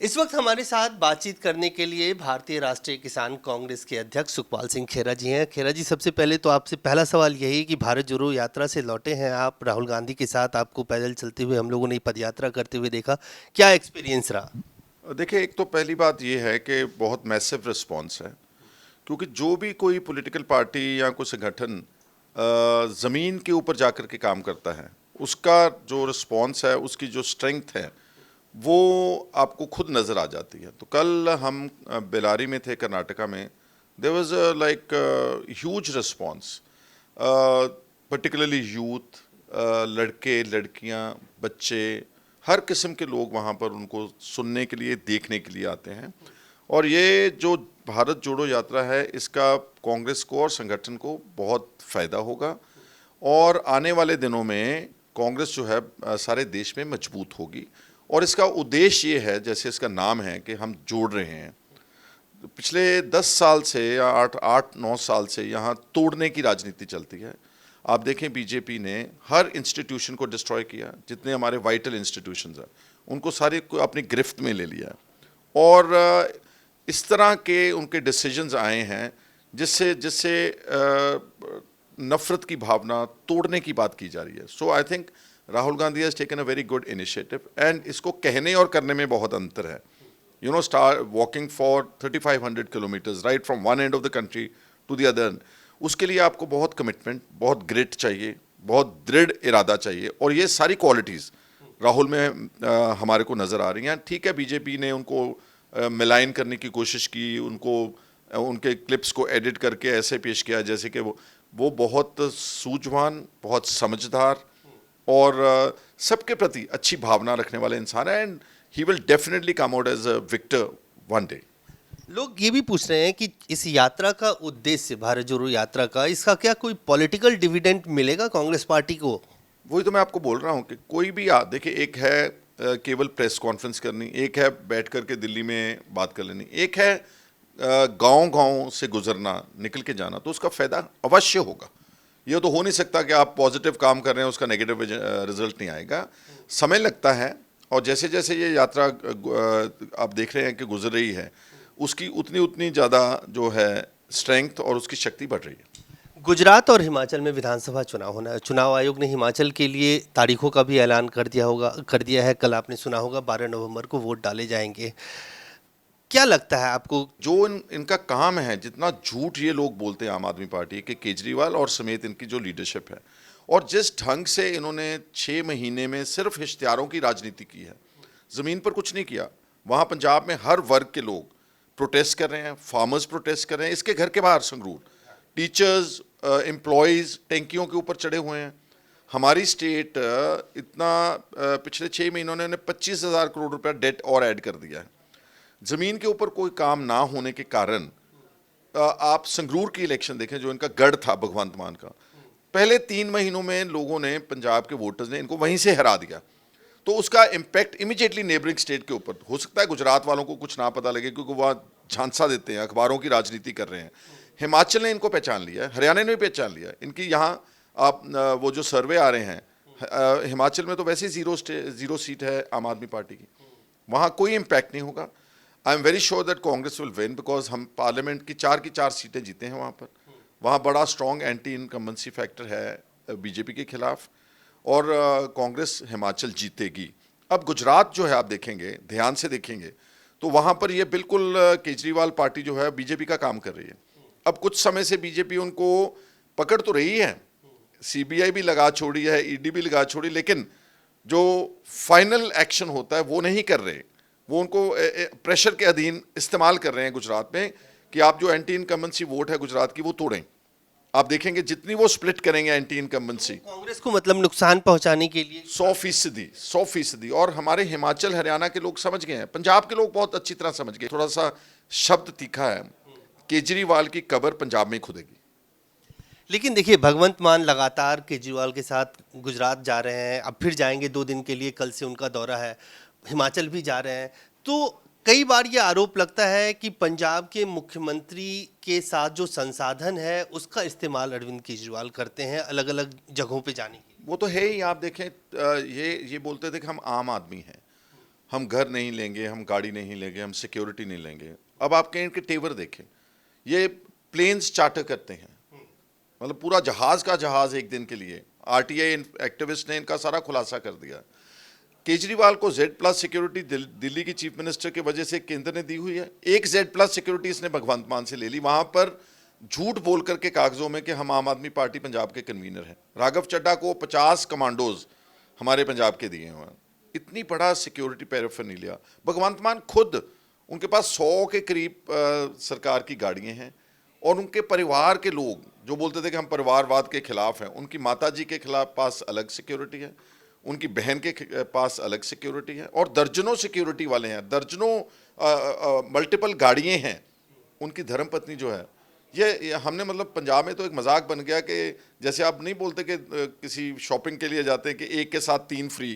इस वक्त हमारे साथ बातचीत करने के लिए भारतीय राष्ट्रीय किसान कांग्रेस के अध्यक्ष सुखपाल सिंह खेरा जी हैं। खेरा जी, सबसे पहले तो आपसे पहला सवाल यही कि भारत जोड़ो यात्रा से लौटे हैं आप, राहुल गांधी के साथ आपको पैदल चलते हुए हम लोगों ने पद यात्रा करते हुए देखा, क्या एक्सपीरियंस रहा? देखिए, एक तो पहली बात ये है कि बहुत मैसिव रिस्पांस है, क्योंकि जो भी कोई पॉलिटिकल पार्टी या कोई संगठन ज़मीन के ऊपर जाकर के काम करता है, उसका जो रिस्पांस है, उसकी जो स्ट्रेंथ है, वो आपको खुद नज़र आ जाती है। तो कल हम बेलारी में थे, कर्नाटका में। There was like huge response, particularly youth, लड़के लड़कियां, बच्चे, हर किस्म के लोग वहाँ पर उनको सुनने के लिए, देखने के लिए आते हैं। और ये जो भारत जोड़ो यात्रा है, इसका कांग्रेस को और संगठन को बहुत फ़ायदा होगा। और आने वाले दिनों में कांग्रेस जो है सारे देश में मजबूत होगी। और इसका उद्देश्य ये है, जैसे इसका नाम है, कि हम जोड़ रहे हैं। पिछले 10 साल से या 8-9 साल से यहाँ तोड़ने की राजनीति चलती है। आप देखें, बीजेपी ने हर इंस्टीट्यूशन को डिस्ट्रॉय किया, जितने हमारे वाइटल इंस्टीट्यूशंस हैं उनको सारे को अपनी गिरफ्त में ले लिया। और इस तरह के उनके डिसीजंस आए हैं जिससे जिससे नफरत की भावना तोड़ने की बात की जा रही है। So I think Rahul Gandhi has taken a very good initiative, and इसको कहने और करने में बहुत अंतर है। Start walking for 3500 kilometres right from one end of the country to the other. उसके लिए आपको बहुत कमिटमेंट, बहुत ग्रिट चाहिए, बहुत दृढ़ इरादा चाहिए, और ये सारी क्वालिटीज़ राहुल में हमारे को नज़र आ रही हैं। ठीक है, बीजेपी ने उनको मिलाइन करने की कोशिश की, उनको उनके क्लिप्स को एडिट करके ऐसे पेश किया जैसे कि वो बहुत सूझवान, बहुत समझदार और सबके प्रति अच्छी भावना रखने वाले इंसान है, and he will definitely come out as a victor one day. लोग ये भी पूछ रहे हैं कि इस यात्रा का उद्देश्य, भारत जोड़ो यात्रा का, इसका क्या कोई पॉलिटिकल डिविडेंड मिलेगा कांग्रेस पार्टी को? वही तो मैं आपको बोल रहा हूँ कि कोई भी देखिए, एक है केवल प्रेस कॉन्फ्रेंस करनी, एक है बैठ करके दिल्ली में बात कर लेनी, एक है गांव-गांव से गुजरना, निकल के जाना, तो उसका फायदा अवश्य होगा। ये तो हो नहीं सकता कि आप पॉजिटिव काम कर रहे हैं, उसका नेगेटिव रिजल्ट नहीं आएगा। समय लगता है, और जैसे जैसे ये यात्रा आप देख रहे हैं कि गुजर रही है, उसकी उतनी उतनी ज़्यादा जो है स्ट्रेंथ और उसकी शक्ति बढ़ रही है। गुजरात और हिमाचल में विधानसभा चुनाव होना है। चुनाव आयोग ने हिमाचल के लिए तारीखों का भी ऐलान कर दिया है। कल आपने सुना होगा 12 नवंबर को वोट डाले जाएंगे। क्या लगता है आपको? जो इनका काम है, जितना झूठ ये लोग बोलते हैं आम आदमी पार्टी के, केजरीवाल और समेत इनकी जो लीडरशिप है, और जिस ढंग से इन्होंने 6 महीने में सिर्फ इश्तिहारों की राजनीति की है, ज़मीन पर कुछ नहीं किया। वहाँ पंजाब में हर वर्ग के लोग प्रोटेस्ट कर रहे हैं, फार्मर्स प्रोटेस्ट कर रहे हैं, इसके घर के बाहर संगरूर, टीचर्स, एम्प्लॉयज़ टैंकियों के ऊपर चढ़े हुए हैं। हमारी स्टेट इतना पिछले 6 महीनों ने 25,000 करोड़ रुपया डेट और ऐड कर दिया है। ज़मीन के ऊपर कोई काम ना होने के कारण आप संगरूर की इलेक्शन देखें, जो इनका गढ़ था भगवंत मान का, पहले 3 महीनों में लोगों ने, पंजाब के वोटर्स ने इनको वहीं से हरा दिया। तो उसका इम्पैक्ट इमीडिएटली नेबरिंग स्टेट के ऊपर हो सकता है। गुजरात वालों को कुछ ना पता लगे, क्योंकि वह झांसा देते हैं, अखबारों की राजनीति कर रहे हैं। हिमाचल ने इनको पहचान लिया है, हरियाणा ने भी पहचान लिया है। इनकी यहाँ आप वो जो सर्वे आ रहे हैं, हिमाचल में तो वैसे ही ज़ीरो सीट है आम आदमी पार्टी की, वहाँ कोई इम्पैक्ट नहीं होगा। I am very sure that Congress will win, because हम पार्लियामेंट की 4 सीटें जीते हैं वहाँ पर। वहाँ बड़ा स्ट्रॉन्ग एंटी इनकम्बेंसी फैक्टर है बीजेपी के खिलाफ, और कांग्रेस हिमाचल जीतेगी। अब गुजरात जो है, आप देखेंगे, ध्यान से देखेंगे, तो वहाँ पर ये बिल्कुल केजरीवाल पार्टी जो है बीजेपी का काम कर रही है। अब कुछ समय से बीजेपी उनको पकड़ तो रही है, सीबीआई भी लगा छोड़ी है, ईडी भी लगा छोड़ी, लेकिन जो फाइनल एक्शन होता है वो नहीं कर रहे। वो उनको प्रेशर के अधीन इस्तेमाल कर रहे हैं गुजरात में, कि आप जो एंटी इनकम्बेंसी वोट है गुजरात की, वो तोड़ें। आप देखेंगे जितनी वो स्प्लिट करेंगे एंटी इनकम्बेंसी, कांग्रेस को मतलब नुकसान पहुंचाने के लिए 100%। और हमारे हिमाचल हरियाणा के लोग समझ गए हैं, पंजाब के लोग बहुत अच्छी तरह समझ गए। थोड़ा सा शब्द तीखा है, केजरीवाल की कब्र पंजाब में खुदेगी। लेकिन देखिए, भगवंत मान लगातार केजरीवाल के साथ गुजरात जा रहे हैं, अब फिर जाएंगे 2 दिन के लिए, कल से उनका दौरा है, हिमाचल भी जा रहे हैं। तो कई बार ये आरोप लगता है कि पंजाब के मुख्यमंत्री के साथ जो संसाधन है उसका इस्तेमाल अरविंद केजरीवाल करते हैं अलग अलग जगहों पे जाने के लिए। वो तो है ही। आप देखें, ये बोलते थे कि हम आम आदमी हैं, हम घर नहीं लेंगे, हम गाड़ी नहीं लेंगे, हम सिक्योरिटी नहीं लेंगे। अब आप कहें इनके तेवर देखें, ये प्लेन्स चार्टर करते हैं, मतलब पूरा जहाज का जहाज एक दिन के लिए। आरटीआई एक्टिविस्ट ने इनका सारा खुलासा कर दिया। केजरीवाल को Z+ सिक्योरिटी दिल्ली की चीफ मिनिस्टर की वजह से केंद्र ने दी हुई है। एक Z+ सिक्योरिटी इसने भगवंत मान से ले ली, वहां पर झूठ बोल करके कागजों में कि हम आम आदमी पार्टी पंजाब के कन्वीनर हैं। राघव चड्ढा को 50 कमांडोज हमारे पंजाब के दिए हुए हैं। इतनी बड़ा सिक्योरिटी पैराफर्नालिया। भगवंत मान खुद, उनके पास 100 के करीब सरकार की गाड़ियां हैं, और उनके परिवार के लोग जो बोलते थे कि हम परिवारवाद के खिलाफ हैं, उनकी माता जी के खिलाफ पास अलग सिक्योरिटी है, उनकी बहन के पास अलग सिक्योरिटी है, और दर्जनों सिक्योरिटी वाले हैं, दर्जनों मल्टीपल गाड़ियाँ हैं। उनकी धर्मपत्नी जो है, ये हमने मतलब पंजाब में तो एक मजाक बन गया कि जैसे आप नहीं बोलते कि किसी शॉपिंग के लिए जाते हैं कि एक के साथ 3 फ्री,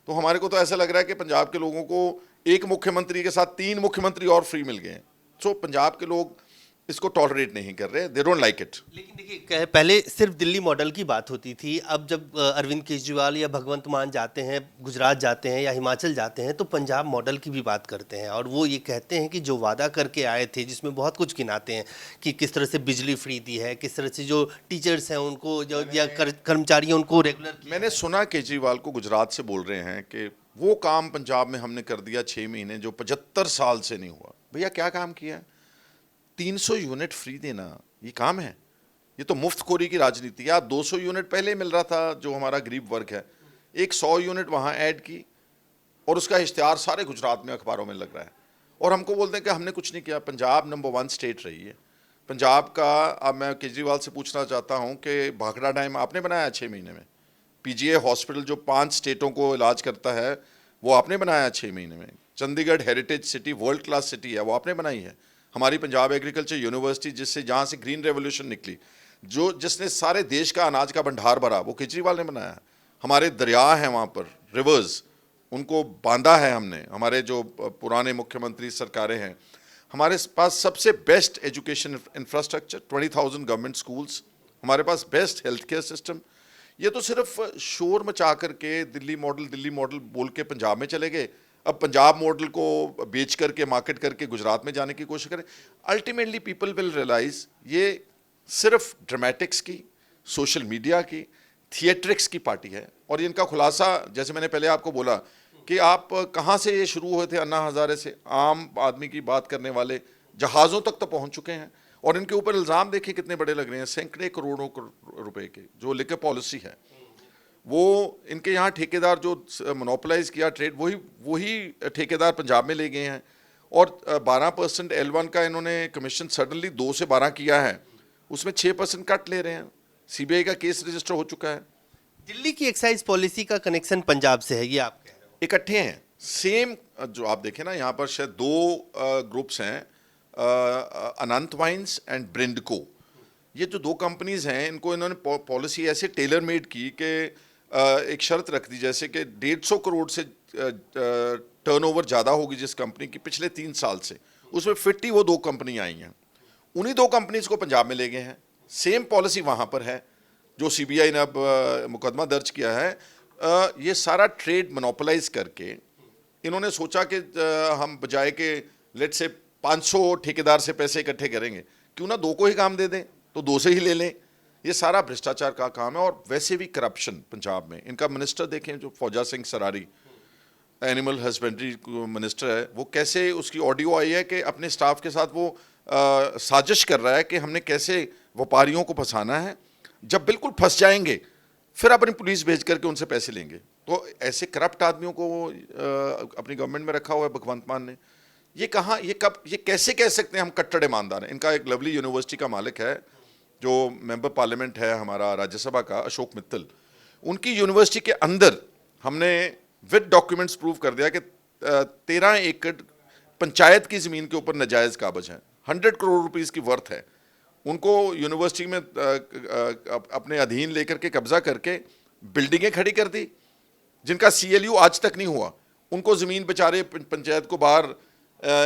तो हमारे को तो ऐसा लग रहा है कि पंजाब के लोगों को एक मुख्यमंत्री के साथ 3 मुख्यमंत्री और फ्री मिल गए हैं। सो पंजाब के लोग इसको टॉलरेट नहीं कर रहे, दे डोंट लाइक इट। लेकिन देखिए, पहले सिर्फ दिल्ली मॉडल की बात होती थी। अब जब अरविंद केजरीवाल या भगवंत मान जाते हैं, गुजरात जाते हैं या हिमाचल जाते हैं, तो पंजाब मॉडल की भी बात करते हैं, और वो ये कहते हैं कि जो वादा करके आए थे, जिसमें बहुत कुछ गिनाते हैं कि किस तरह से बिजली फ्री दी है, किस तरह से जो टीचर्स हैं उनको जो या कर्मचारी हैं उनको रेगुलर। मैंने सुना केजरीवाल को गुजरात से बोल रहे हैं कि वो काम पंजाब में हमने कर दिया 6 महीने जो 75 साल से नहीं हुआ। भैया क्या काम किया है? 300 यूनिट फ्री देना ये काम है? ये तो मुफ्तखोरी की राजनीति है। 200 यूनिट पहले मिल रहा था जो हमारा गरीब वर्ग है, एक 100 यूनिट वहाँ ऐड की, और उसका इश्तिहार सारे गुजरात में अखबारों में लग रहा है, और हमको बोलते हैं कि हमने कुछ नहीं किया। पंजाब नंबर 1 स्टेट रही है। पंजाब का, अब मैं केजरीवाल से पूछना चाहता हूँ कि भाखड़ा डैम आपने बनाया 6 महीने में? PGI हॉस्पिटल जो 5 स्टेटों को इलाज करता है वो आपने बनाया 6 महीने में? Chandigarh heritage city, world class city है, वो आपने बनाई है। हमारी पंजाब एग्रीकल्चर यूनिवर्सिटी, जिससे जहाँ से ग्रीन रेवोल्यूशन निकली, जो जिसने सारे देश का अनाज का भंडार भरा, वो केजरीवाल ने बनाया है। हमारे दरिया हैं वहाँ पर, रिवर्स, उनको बांधा है हमने। हमारे जो पुराने मुख्यमंत्री सरकारें हैं, हमारे पास सबसे best education infrastructure, 20,000 government schools, हमारे पास बेस्ट हेल्थ केयर सिस्टम। ये तो सिर्फ शोर मचा करके दिल्ली मॉडल बोल के पंजाब में चले गए। अब पंजाब मॉडल को बेच करके, मार्केट करके गुजरात में जाने की कोशिश करें। अल्टीमेटली पीपल विल रियलाइज ये सिर्फ ड्रामेटिक्स की, सोशल मीडिया की, थिएट्रिक्स की पार्टी है। और इनका खुलासा, जैसे मैंने पहले आपको बोला कि आप कहाँ से ये शुरू हुए थे, अन्ना हज़ारे से, आम आदमी की बात करने वाले जहाज़ों तक तो पहुँच चुके हैं। और इनके ऊपर इल्ज़ाम देखिए कितने बड़े लग रहे हैं, सैकड़े करोड़ों रुपए के। जो लिकर पॉलिसी है, वो इनके यहाँ ठेकेदार जो मोनोपोलाइज किया ट्रेड, वही ठेकेदार पंजाब में ले गए हैं। और 12% L1 का इन्होंने कमीशन सडनली 2 से 12 किया है, उसमें 6% कट ले रहे हैं। CBI का केस रजिस्टर हो चुका है। दिल्ली की एक्साइज पॉलिसी का कनेक्शन पंजाब से है, ये आप कह रहे हो? इकट्ठे हैं, सेम। जो आप देखें ना, यहाँ पर शायद 2 ग्रुप्स हैं, अनंत वाइन्स एंड ब्रिंडको। ये जो 2 कंपनीज हैं, इनको इन्होंने पॉलिसी ऐसे टेलर मेड की कि एक शर्त रख दी, जैसे कि 150 करोड़ से टर्नओवर ज़्यादा होगी जिस कंपनी की पिछले 3 साल से, उसमें फिट ही वो 2 कंपनी आई हैं। उन्हीं 2 कंपनीज को पंजाब में ले गए हैं। सेम पॉलिसी वहाँ पर है जो CBI ने अब मुकदमा दर्ज किया है। ये सारा ट्रेड मोनोपोलाइज करके इन्होंने सोचा कि हम बजाय के लेट से 500 ठेकेदार से पैसे इकट्ठे करेंगे, क्यों ना 2 को ही काम दे दें, तो 2 से ही ले लें। ये सारा भ्रष्टाचार का काम है। और वैसे भी करप्शन पंजाब में, इनका मिनिस्टर देखें जो फौजा Singh Sarari, animal husbandry minister है, वो कैसे, उसकी ऑडियो आई है कि अपने स्टाफ के साथ वो साजिश कर रहा है कि हमने कैसे व्यापारियों को फंसाना है, जब बिल्कुल फंस जाएंगे फिर अपनी पुलिस भेज करके उनसे पैसे लेंगे। तो ऐसे करप्ट आदमियों को अपनी गवर्नमेंट में रखा हुआ है भगवंत मान ने। ये कहाँ, ये कब, ये कैसे कह सकते हैं हम कट्टर ईमानदार हैं? इनका एक लवली यूनिवर्सिटी का मालिक है जो मेंबर पार्लियामेंट है हमारा राज्यसभा का, अशोक मित्तल, उनकी यूनिवर्सिटी के अंदर हमने विद डॉक्यूमेंट्स प्रूव कर दिया कि 13 एकड़ पंचायत की ज़मीन के ऊपर नाजायज़ काबज हैं, 100 करोड़ रुपीस की वर्थ है। उनको यूनिवर्सिटी में अपने अधीन लेकर के कब्जा करके बिल्डिंगें खड़ी कर दी जिनका CLU आज तक नहीं हुआ। उनको ज़मीन बेचारे पंचायत को बाहर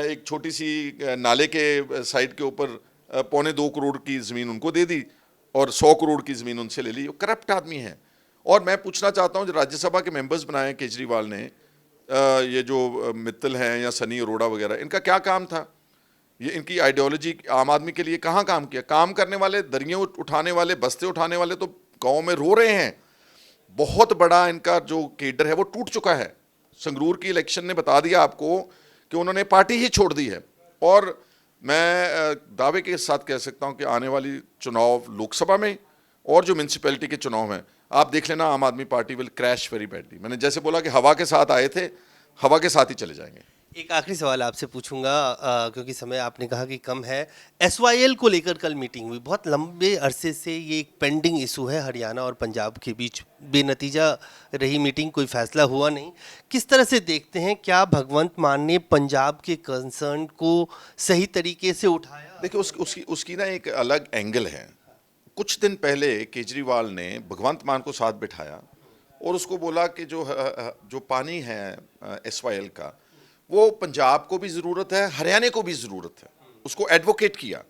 एक छोटी सी नाले के साइड के ऊपर 2.25 करोड़ की ज़मीन उनको दे दी और 100 करोड़ की ज़मीन उनसे ले ली। वो करप्ट आदमी है। और मैं पूछना चाहता हूँ, जो राज्यसभा के मेंबर्स बनाए केजरीवाल ने, ये जो मित्तल हैं या सनी अरोड़ा वगैरह, इनका क्या काम था? ये इनकी आइडियोलॉजी आम आदमी के लिए कहाँ काम किया? काम करने वाले, दरियाँ उठाने वाले, बस्ते उठाने वाले तो गाँव में रो रहे हैं। बहुत बड़ा इनका जो केडर है वो टूट चुका है। संगरूर की इलेक्शन ने बता दिया आपको कि उन्होंने पार्टी ही छोड़ दी है। और मैं दावे के साथ कह सकता हूं कि आने वाली चुनाव लोकसभा में और जो म्यूनसिपैलिटी के चुनाव हैं, आप देख लेना, आम आदमी party will crash very badly. मैंने जैसे बोला कि हवा के साथ आए थे, हवा के साथ ही चले जाएंगे। एक आखिरी सवाल आपसे पूछूंगा, क्योंकि समय आपने कहा कि कम है। एसवाईएल को लेकर कल मीटिंग हुई, बहुत लंबे अरसे से ये एक पेंडिंग इशू है हरियाणा और पंजाब के बीच, बेनतीजा रही मीटिंग, कोई फैसला हुआ नहीं। किस तरह से देखते हैं, क्या भगवंत मान ने पंजाब के कंसर्न को सही तरीके से उठाया? देखिए उसकी ना एक अलग एंगल है। कुछ दिन पहले केजरीवाल ने भगवंत मान को साथ बिठाया और उसको बोला कि जो पानी है एसवाईएल का, वो पंजाब को भी ज़रूरत है, हरियाणा को भी ज़रूरत है। उसको एडवोकेट किया।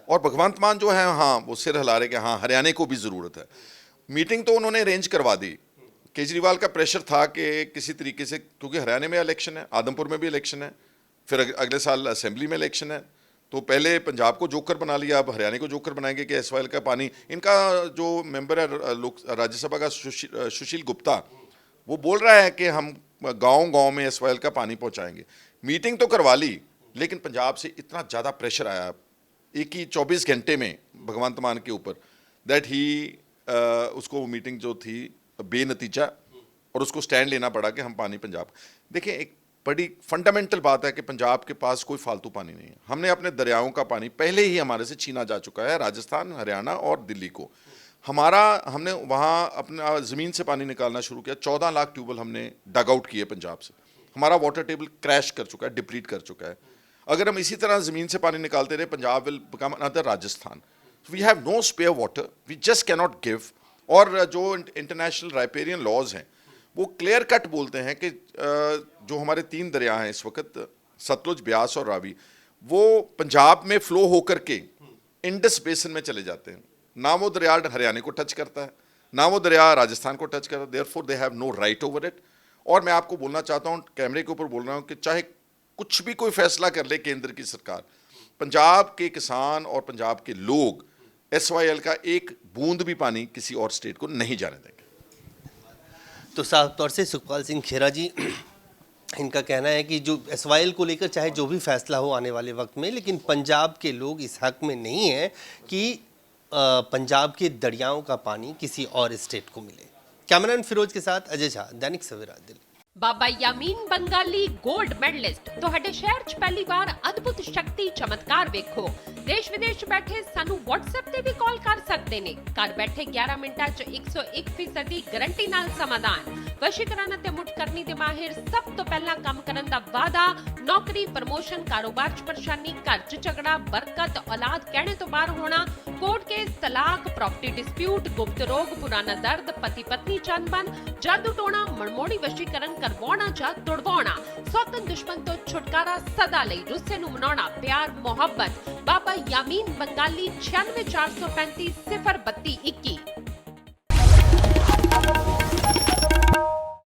और भगवंत मान जो है, हाँ, वो सिर हिला रहे कि हाँ, हरियाणा को भी ज़रूरत है। मीटिंग तो उन्होंने अरेंज करवा दी। केजरीवाल का प्रेशर था कि किसी तरीके से, क्योंकि हरियाणा में इलेक्शन है, आदमपुर में भी इलेक्शन है, फिर अगले साल असेंबली में इलेक्शन है, तो पहले पंजाब को जोकर बना लिया, अब हरियाणा को जोकर बनाएंगे कि एसवाईएल का पानी। इनका जो मेंबर है राज्यसभा का सुशील गुप्ता, वो बोल रहा है कि हम गांव-गांव में एसवाईएल का पानी पहुंचाएंगे। मीटिंग तो करवा ली, लेकिन पंजाब से इतना ज़्यादा प्रेशर आया एक ही 24 घंटे में भगवंत मान के ऊपर, दैट ही उसको मीटिंग जो थी बेनतीजा, और उसको स्टैंड लेना पड़ा कि हम पानी पंजाब। देखिए, एक बड़ी फंडामेंटल बात है कि पंजाब के पास कोई फालतू पानी नहीं है। हमने अपने दरियाओं का पानी पहले ही हमारे से छीना जा चुका है, राजस्थान, हरियाणा और दिल्ली को। हमने वहाँ अपना ज़मीन से पानी निकालना शुरू किया। 14 लाख ट्यूबवेल हमने डग आउट किए पंजाब से। हमारा वाटर टेबल क्रैश कर चुका है, डिप्लीट कर चुका है। अगर हम इसी तरह ज़मीन से पानी निकालते रहे, Punjab will become another Rajasthan. We have no spare water, we just cannot give. और जो इंटरनेशनल राइपेरियन लॉज हैं, वो क्लियर कट बोलते हैं कि जो हमारे 3 दरिया हैं इस वक्त, सतलुज, ब्यास और रावी, वो पंजाब में फ्लो होकर के इंडस बेसिन में चले जाते हैं। ना वो दरिया हरियाणा को टच करता है, ना वो दरिया राजस्थान को टच करता है। Therefore they have no right over it. और मैं आपको बोलना चाहता हूँ, कैमरे के ऊपर बोल रहा हूँ, कि चाहे कुछ भी कोई फैसला कर ले केंद्र की सरकार, पंजाब के किसान और पंजाब के लोग एसवाईएल का एक बूंद भी पानी किसी और स्टेट को नहीं जाने देंगे। तो साफ तौर से सुखपाल सिंह खेरा जी, इनका कहना है कि जो एसवाईएल को लेकर चाहे जो भी फैसला हो आने वाले वक्त में, लेकिन पंजाब के लोग इस हक में नहीं है कि पंजाब के दरियाओं का पानी किसी और स्टेट को मिले। कैमरामैन फिरोज के साथ अजय झा, दैनिक सवेरा, दिल्ली। बाबा यामीन बंगाली गोल्ड मैडलिस्ट ਤੁਹਾਡੇ ਸ਼ਹਿਰ 'ਚ ਪਹਿਲੀ ਵਾਰ ਅਦਭੁਤ ਸ਼ਕਤੀ ਚਮਤਕਾਰ ਵੇਖੋ। ਦੇਸ਼ ਵਿਦੇਸ਼ ਬੈਠੇ ਸਾਨੂੰ WhatsApp ਤੇ ਵੀ ਕਾਲ ਕਰ ਸਕਦੇ ਨੇ। ਘਰ ਬੈਠੇ 11 ਮਿੰਟਾਂ 'ਚ 101% ਦੀ ਗਾਰੰਟੀ ਨਾਲ ਸਮਾਧਾਨ। ਵਸ਼ੀਕਰਨ ਅਤੇ ਮੁਠਕਰਨੀ ਦੇ ਮਾਹਿਰ ਸਭ ਤੋਂ ਪਹਿਲਾਂ ਕੰਮ ਕਰਨ ਦਾ ਵਾਅਦਾ। ਨੌਕਰੀ, ਪ੍ਰਮੋਸ਼ਨ, ਕਾਰੋਬਾਰ 'ਚ ਪਰੇਸ਼ਾਨੀ, ਘਰ 'ਚ ਝਗੜਾ, ਬਰਕਤ, ਔਲਾਦ ਕਹਿਣੇ ਤੋਂ ਬਾਹਰ ਹੋਣਾ, ਕੋਰਟ ਕੇਸ, ਤਲਾਕ, ਪ੍ਰਾਪਰਟੀ ਡਿਸਪਿਊਟ, ਗੁਪਤ ਰੋਗ, ਪੁਰਾਣਾ ਦਰਦ, ਪਤੀ ਪਤਨੀ ਚੰਬਨ, ਜਾਦੂ ਟੋਣਾ, ਮਨਮੋੜੀ ਵਸ਼ੀਕਰਨ ਕਰਵਾਉਣਾ ਜਾਂ ਤੁੜਵਾਉਣਾ, ਸੌਤਨ ਦੁਸ਼ਮਣ ਤੋਂ ਛੁਟਕਾਰਾ, ਸਦਾ ਲਈ ਰੁੱਸੇ ਨੂੰ ਮਨਾਉਣਾ, ਪਿਆਰ, ਮੁਹੱਬਤ। ਬਾਬਾ यामीन बंगाली 96 435 032 21।